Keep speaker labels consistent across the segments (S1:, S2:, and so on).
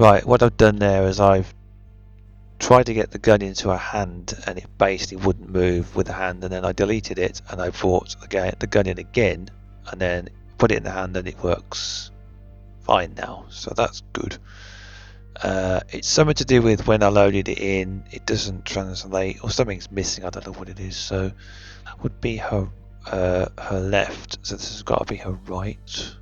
S1: Right, what I've done there is I've tried to get the gun into a hand and it basically wouldn't move with the hand, and then I deleted it and I brought the gun in again and then put it in the hand and it works fine now, so that's good. It's something to do with when I loaded it in, it doesn't translate, or something's missing, I don't know what it is. So that would be her left, so this has got to be her right.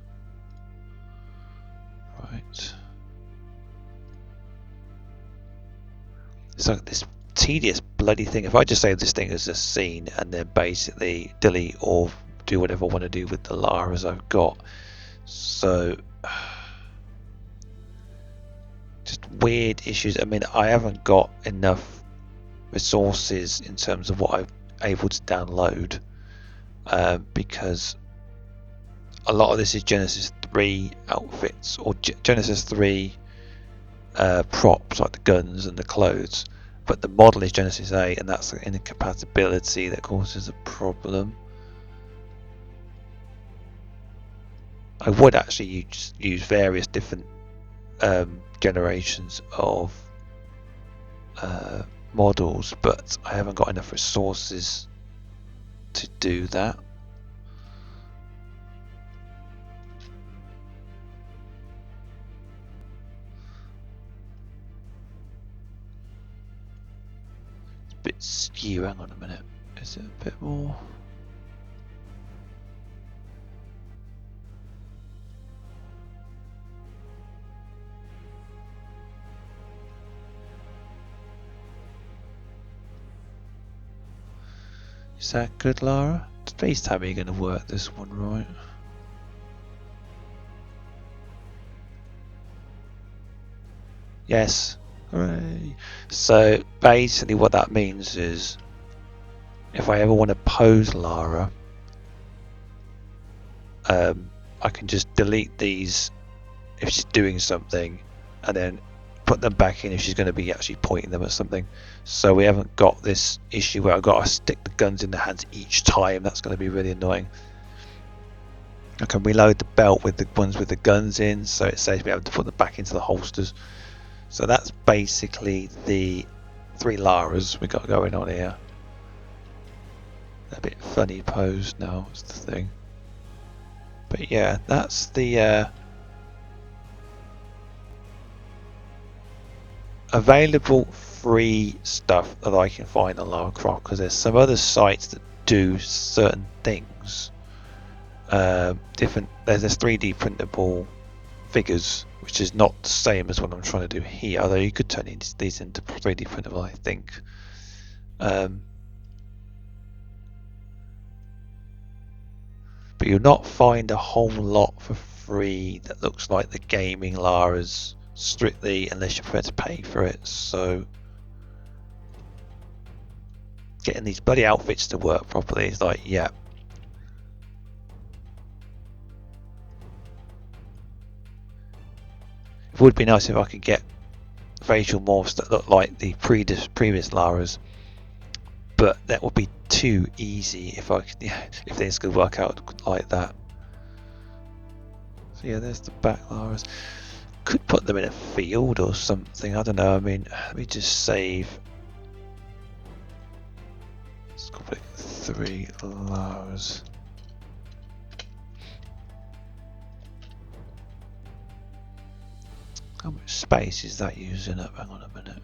S1: It's like this tedious bloody thing. If I just save this thing as a scene and then basically delete or do whatever I want to do with the Laras I've got, so just weird issues. I mean, I haven't got enough resources in terms of what I'm able to download, because a lot of this is Genesis 3 outfits or Genesis 3 props, like the guns and the clothes, but the model is Genesis 8, and that's an incompatibility that causes a problem. I would actually use various different generations of models, but I haven't got enough resources to do that. It's a bit skew. Hang on a minute. Is it a bit more? Is that good, Lara? Please tell me you're going to work this one right. Yes. Hooray. So basically what that means is if I ever want to pose Lara, I can just delete these if she's doing something and then put them back in if she's going to be actually pointing them at something. So we haven't got this issue where I've got to stick the guns in the hands each time. That's going to be really annoying. I can reload the belt with the ones with the guns in, so it saves me having to put them back into the holsters. So that's basically the 3 Laras we got going on here. A bit funny posed now is the thing. But yeah, that's the available free stuff that I can find on Lara Croft, because there's some other sites that do certain things. There's 3D printable figures, which is not the same as what I'm trying to do here, although you could turn these into 3D printable, I think. But you'll not find a whole lot for free that looks like the gaming Laras, strictly unless you're prepared to pay for it. So getting these bloody outfits to work properly is like, yeah. It would be nice if I could get facial morphs that look like the previous Laras, but that would be too easy if if things could work out like that. So yeah, there's the back Laras. Could put them in a field or something, I don't know. I mean, let me just save. Let's call it 3 Laras. How much space is that using up? Hang on a minute.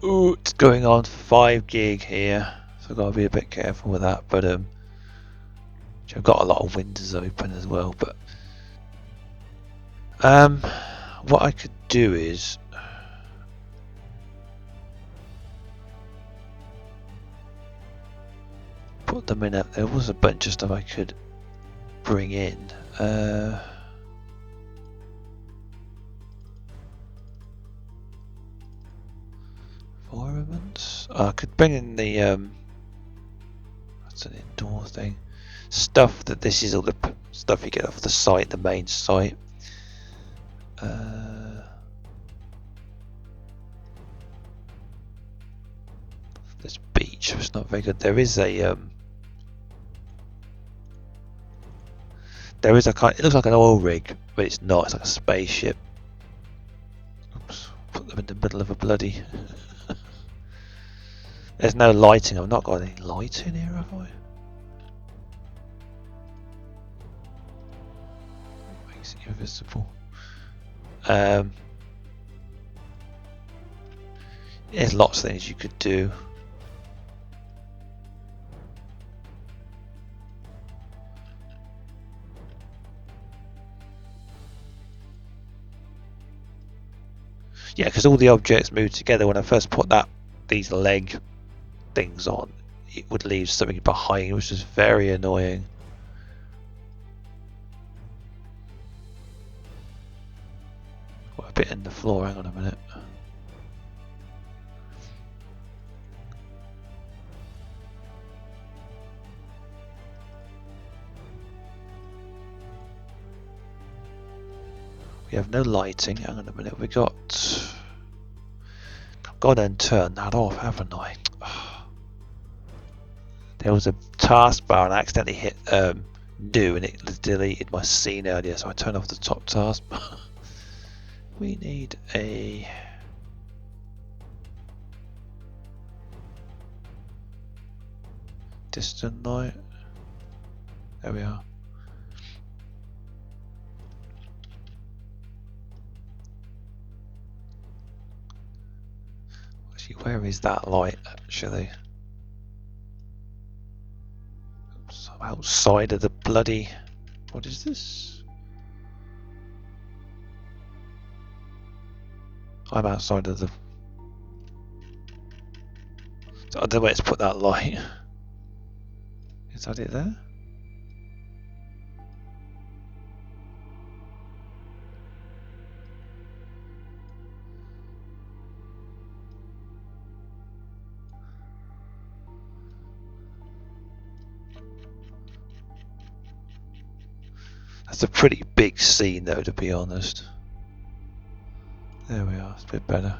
S1: Ooh, it's going on 5 gig here, so I've got to be a bit careful with that. But I've got a lot of windows open as well. But what I could do is put them in. There was a bunch of stuff I could bring in. Environments. I could bring in the that's an indoor thing. Stuff that this is all the stuff you get off the site, the main site. This beach was not very good. There is a There is a kind. It looks like an oil rig, but it's not. It's like a spaceship. Oops! Put them in the middle of a bloody. There's no lighting. I've not got any light in here, have I? Makes it invisible. There's lots of things you could do. Yeah, because all the objects move together. When I first put these leg things on, it would leave something behind, which is very annoying. Got a bit in the floor. Hang on a minute. We have no lighting. Hang on a minute. We got. I've got to turn that off, haven't I? There was a taskbar and I accidentally hit do and it deleted my scene earlier, so I turned off the top taskbar. We need a. Distant light. There we are. Actually, where is that light actually? Oops, I'm outside of the bloody. What is this? I'm outside of the. So I don't know where to put that light. Is that it there? That's a pretty big scene though, to be honest. There we are, it's a bit better.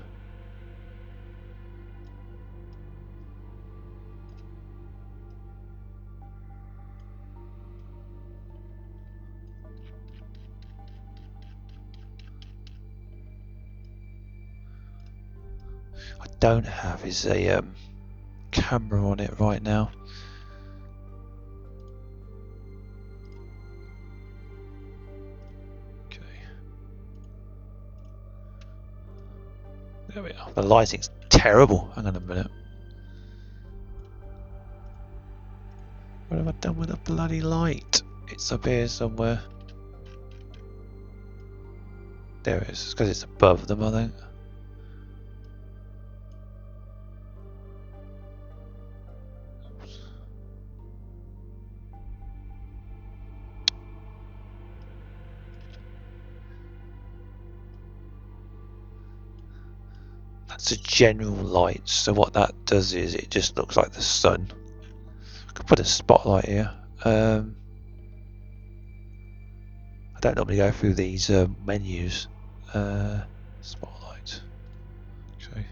S1: I don't have is a camera on it right now. Okay. There we are. The lighting's terrible. Hang on a minute. What have I done with the bloody light? It's up here somewhere. There it is. It's because it's above them, I think. That's a general light, so what that does is it just looks like the sun. I could put a spotlight here. I don't normally go through these menus. Spotlight. Okay.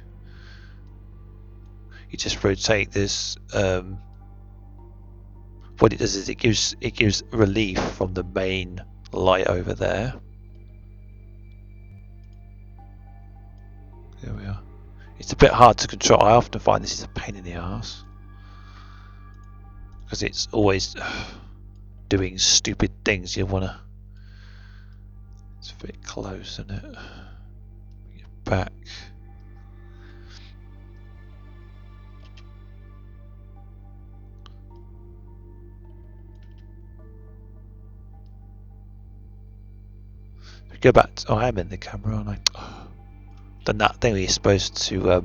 S1: You just rotate this. What it does is it gives relief from the main light over there. There we are. It's a bit hard to control. I often find this is a pain in the ass because it's always doing stupid things. You wanna. It's a bit close, isn't it? Get back. Go back. Oh, I am in the camera, aren't I? Oh. Done that thing where you're supposed to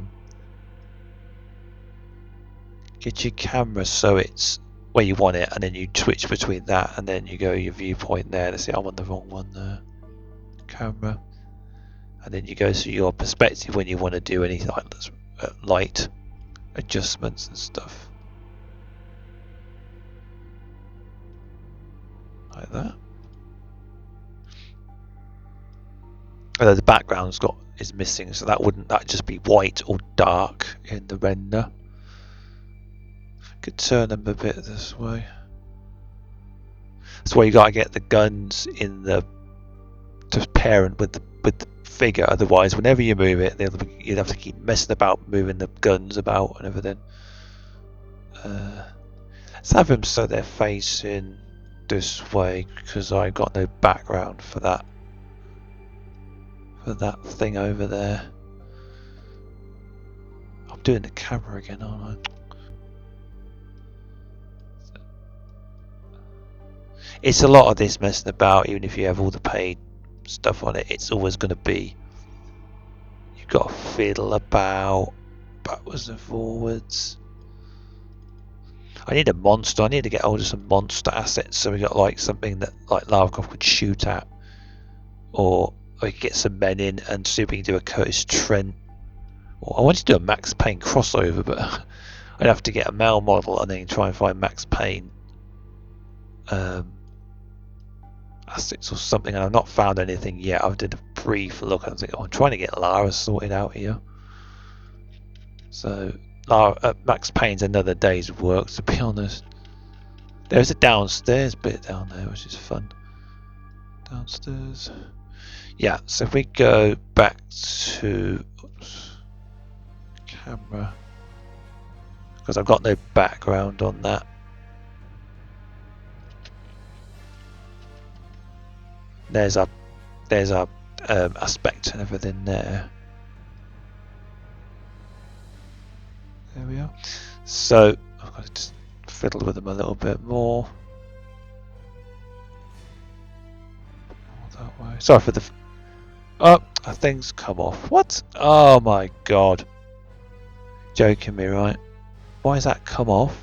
S1: get your camera so it's where you want it, and then you switch between that, and then you go your viewpoint there. Let's see, I'm on the wrong one there. Camera, and then you go to your perspective when you want to do anything like this, light adjustments and stuff like that. Although the background's is missing, so that'd just be white or dark in the render. Could turn them a bit this way. That's why you gotta get the guns in the to parent with the figure. Otherwise, whenever you move it, you'd have to keep messing about moving the guns about and everything. Let's have them so they're facing this way because I got no background for that thing over there. I'm doing the camera again, aren't I? It's a lot of this messing about. Even if you have all the paid stuff on it, it's always going to be, you've got to fiddle about backwards and forwards. I need a monster. I need to get hold of some monster assets so we got like something that like Lara Croft could shoot at, or I could get some men in and see if we can do a Curtis Trent. Or I wanted to do a Max Payne crossover, but I'd have to get a male model and then try and find Max Payne assets or something, and I've not found anything yet. I've did a brief look and I think, oh, I'm trying to get Lara sorted out here. So Max Payne's another day's work, to be honest. There's a downstairs bit down there, which is fun. Downstairs. Yeah, so if we go back to camera, because I've got no background on that. There's our aspect and everything there. There we are. So I've got to just fiddle with them a little bit more. That way. Sorry for the. Oh, things come off. What? Oh my god! Joking me, right? Why has that come off?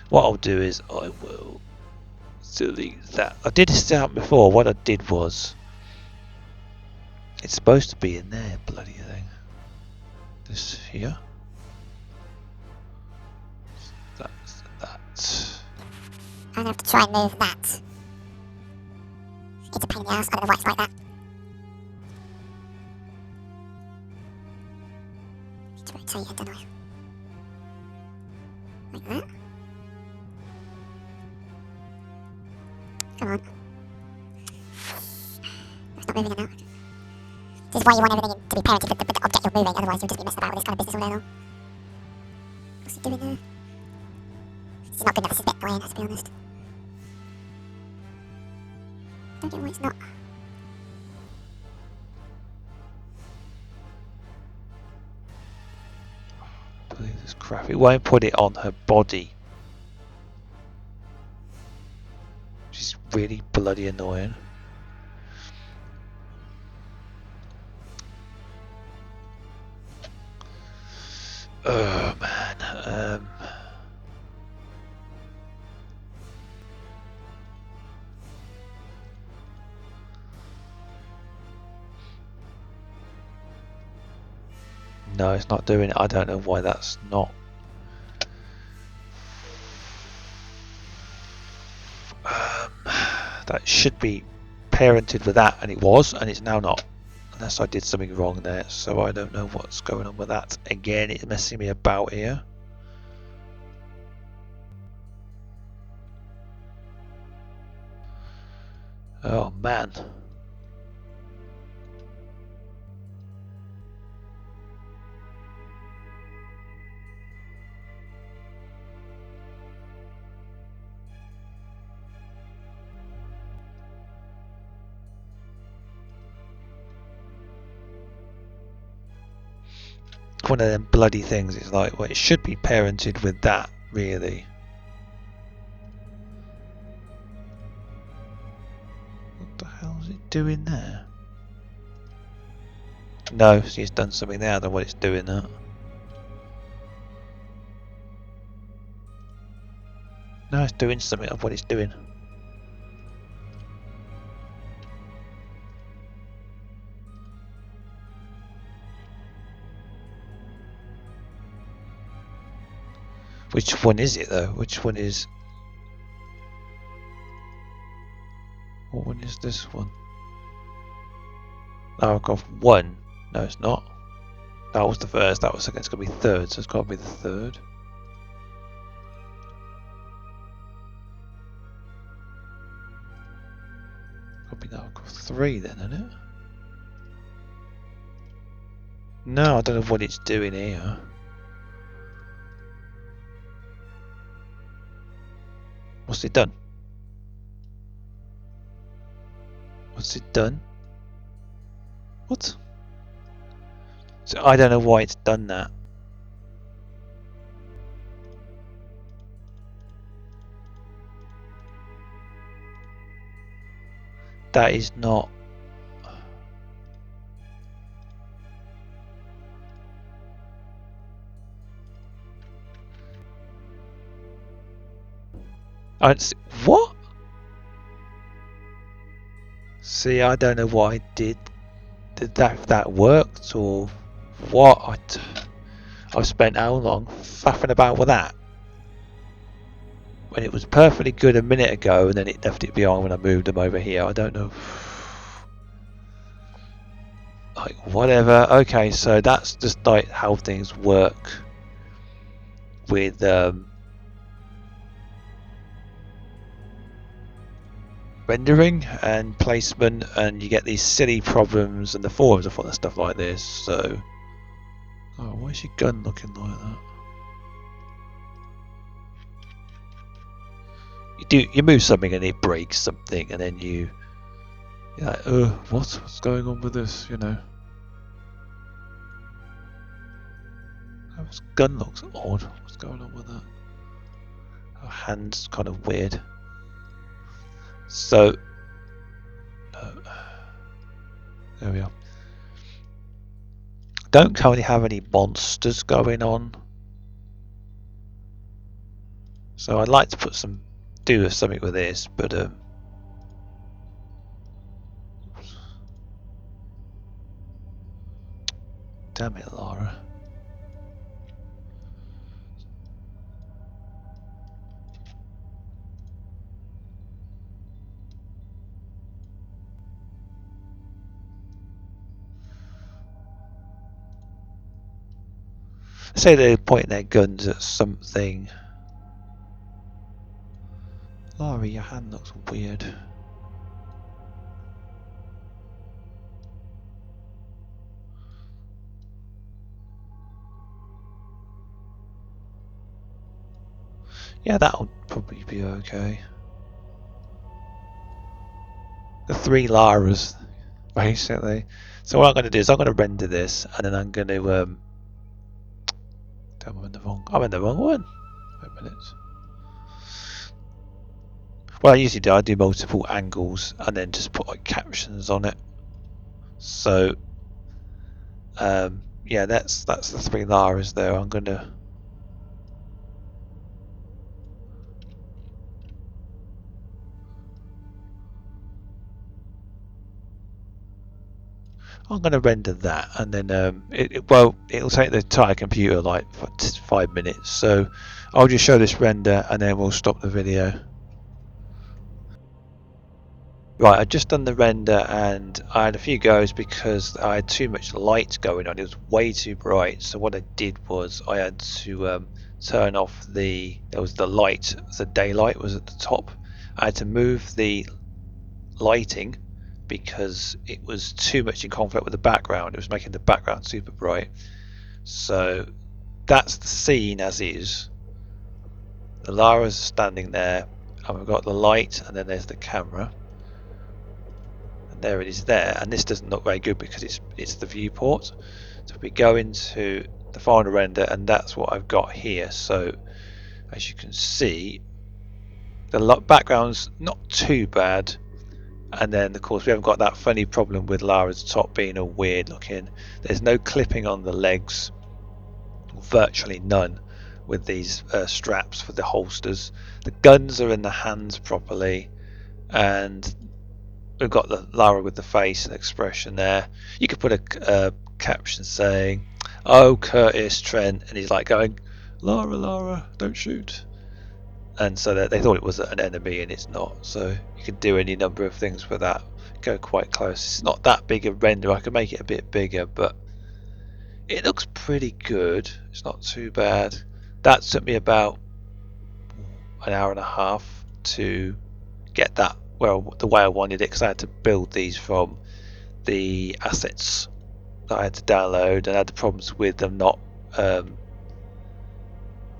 S1: What I'll do is I will delete that. I did this out before. What I did was, it's supposed to be in there, bloody thing. This here. That's that.
S2: I'm gonna have to try and move that. It's a pain in the ass. I don't know why it's like that. Need to rotate it, don't I? Like that. Come on. It's not moving it now. This is why you want everything to be parented with the object you're moving, otherwise you'll just be messing about with this kind of business all day long. What's he doing there? This is not good enough, this is a bit annoying, to be honest. I don't get why it's not.
S1: I believe this crap. It won't put it on her body. Which is really bloody annoying. Oh man. No, it's not doing it. I don't know why that's not. That should be parented with that, and it was, and it's now not. Unless I did something wrong there, so I don't know what's going on with that. Again, it's messing me about here. Oh man. One of them bloody things. It's like, well, it should be parented with that, really. What the hell is it doing there? No, she's done something there. I don't know what it's doing there. No, it's doing something of what it's doing. Which one is it though? Which one is... What one is this one? Lara Croft 1. No, it's not. That was the first, that was second, it's going to be third, so it's got to be the third. 3 then, isn't it? No, I don't know what it's doing here. What's it done? What's it done? What? So I don't know why it's done that. That is not. What? See, I don't know what I did. Did that worked or what? I've spent how long faffing about with that when it was perfectly good a minute ago, and then it left it behind when I moved them over here. I don't know. Like whatever. Okay, so that's just like how things work with rendering and placement, and you get these silly problems, and the forums are full of stuff like this. So, oh, why is your gun looking like that? You move something and it breaks something, and then you're like, what's going on with this? You know, his gun looks odd. What's going on with that? Her hand's kind of weird. So, there we are. Don't currently have any monsters going on, so I'd like to do something with this, but damn it, Lara. Say they're pointing their guns at something. Lara, your hand looks weird. Yeah, that'll probably be okay. The 3 Laras, basically. So what I'm going to do is I'm going to render this, and then I'm going to I'm in the wrong one. Wait a minute. Well, I usually do. I do multiple angles and then just put like captions on it. So, yeah, that's the 3 Laras there. I'm gonna render that, and then it'll take the entire computer like 5 minutes. So I'll just show this render, and then we'll stop the video. Right, I'd just done the render, and I had a few goes because I had too much light going on. It was way too bright. So what I did was I had to turn off there was the light, the daylight was at the top. I had to move the lighting because it was too much in conflict with the background. It was making the background super bright. So that's the scene as is. The Lara's standing there, and we've got the light, and then there's the camera. There it is there, and this doesn't look very good because it's the viewport. So we go into the final render, and that's what I've got here. So as you can see, the background's not too bad, and then of course we haven't got that funny problem with Lara's top being all weird looking. There's no clipping on the legs, virtually none, with these straps for the holsters. The guns are in the hands properly, and we've got the Lara with the face and expression there. You could put a caption saying, "Oh, Curtis Trent," and he's like going, "Lara, Lara, don't shoot." And so that they thought it was an enemy, and it's not. So you can do any number of things with that. Go quite close. It's not that big a render. I could make it a bit bigger, but it looks pretty good. It's not too bad. That took me about an hour and a half to get that well, the way I wanted it, because I had to build these from the assets that I had to download, and I had the problems with them not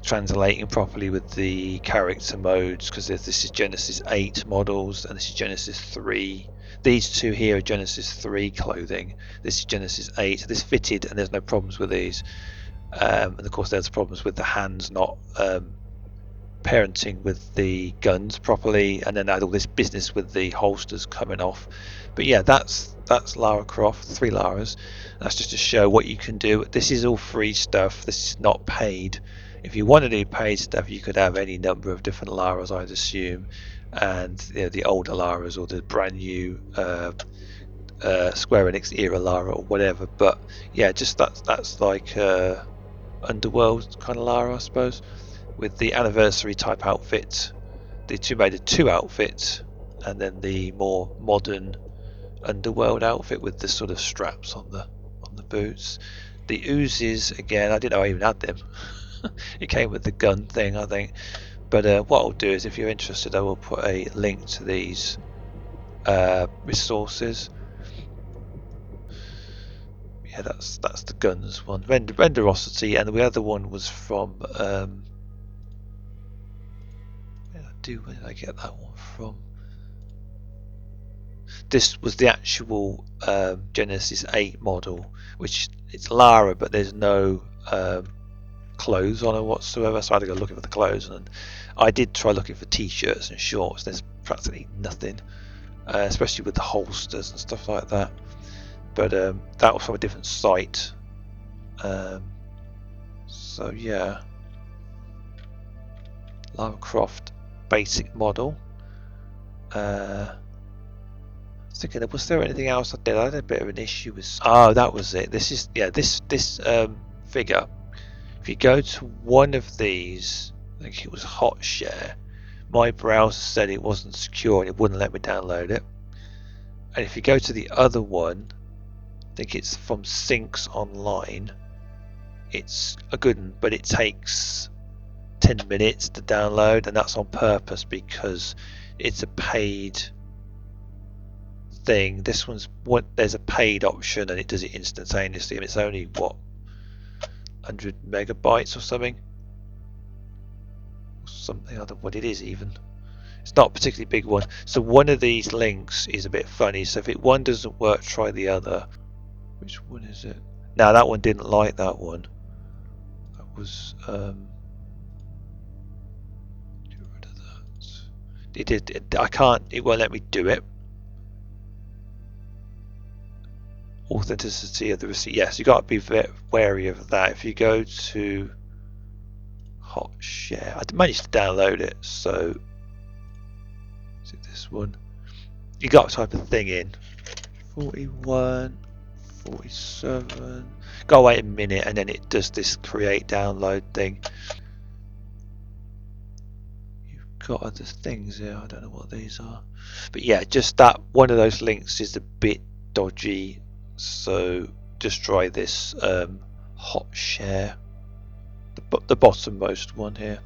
S1: translating properly with the character modes, because this is Genesis 8 models and this is Genesis 3. These two here are Genesis 3 clothing. This is Genesis 8. This fitted and there's no problems with these. And of course there's problems with the hands not parenting with the guns properly, and then I had all this business with the holsters coming off. But yeah, that's Lara Croft, 3 Laras. That's just to show what you can do. This is all free stuff. This is not paid. If you want to do paid stuff, you could have any number of different Laras, I'd assume, and you know, the older Laras or the brand new Square Enix era Lara or whatever. But yeah, just that's like Underworld kind of Lara, I suppose, with the anniversary type outfit. The two made a 2 outfit, and then the more modern Underworld outfit with the sort of straps on the boots. The oozes, again, I didn't know I even had them. It came with the gun thing, I think. But what I'll do is, if you're interested, I will put a link to these resources. Yeah, that's the guns one. Renderosity, and the other one was from where did I get that one from? This was the actual Genesis 8 model, which it's Lara, but there's no clothes on her whatsoever, so I had to go looking for the clothes. And I did try looking for t-shirts and shorts. There's practically nothing, especially with the holsters and stuff like that. But that was from a different site. So yeah, Lara Croft basic model. Thinking, was there anything else I did? I had a bit of an issue with. Oh, that was it. This is, yeah, this figure. If you go to one of these, I think it was Hot Share, my browser said it wasn't secure and it wouldn't let me download it. And if you go to the other one, I think it's from Syncs Online, it's a good one, but it takes 10 minutes to download, and that's on purpose because it's a paid thing. This one's there's a paid option and it does it instantaneously, and it's only what, 100 megabytes or something. I don't know what it is even. It's not a particularly big one. So one of these links is a bit funny. So if one doesn't work, try the other. Which one is it? Now that one didn't like that one. That was get rid of that. It did. I can't. It won't let me do it. Authenticity of the receipt. Yes, you got to be wary of that. If you go to Hot Share, I managed to download it. So is it this one? You got to type a thing in. 41, 47. Go wait a minute, and then it does this create download thing. You've got other things here. I don't know what these are, but yeah, just that one of those links is a bit dodgy. So just try this Hot Share, the bottommost one here,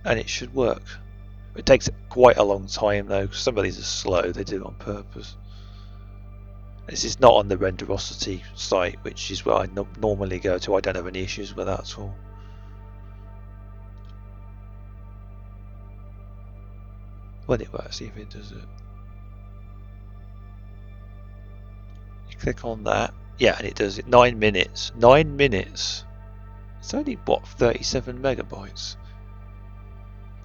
S1: and it should work. It takes quite a long time though, because some of these are slow. They do it on purpose. This is not on the Renderosity site, which is where I normally go to. I don't have any issues with that at all. When it works, see if it does it. You click on that, yeah, and it does it. 9 minutes. 9 minutes. It's only what, 37 megabytes.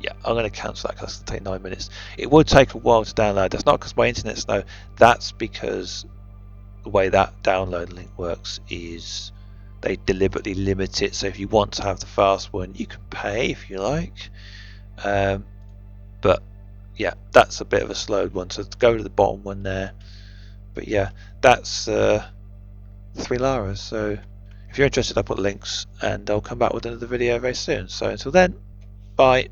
S1: Yeah, I'm going to cancel that because it'll take 9 minutes. It would take a while to download. That's not because my internet's slow. That's because the way that download link works is they deliberately limit it. So if you want to have the fast one, you can pay if you like. But yeah, that's a bit of a slow one. So go to the bottom one there. But yeah, that's 3 Laras. So if you're interested, I'll put links, and I'll come back with another video very soon. So until then, bye.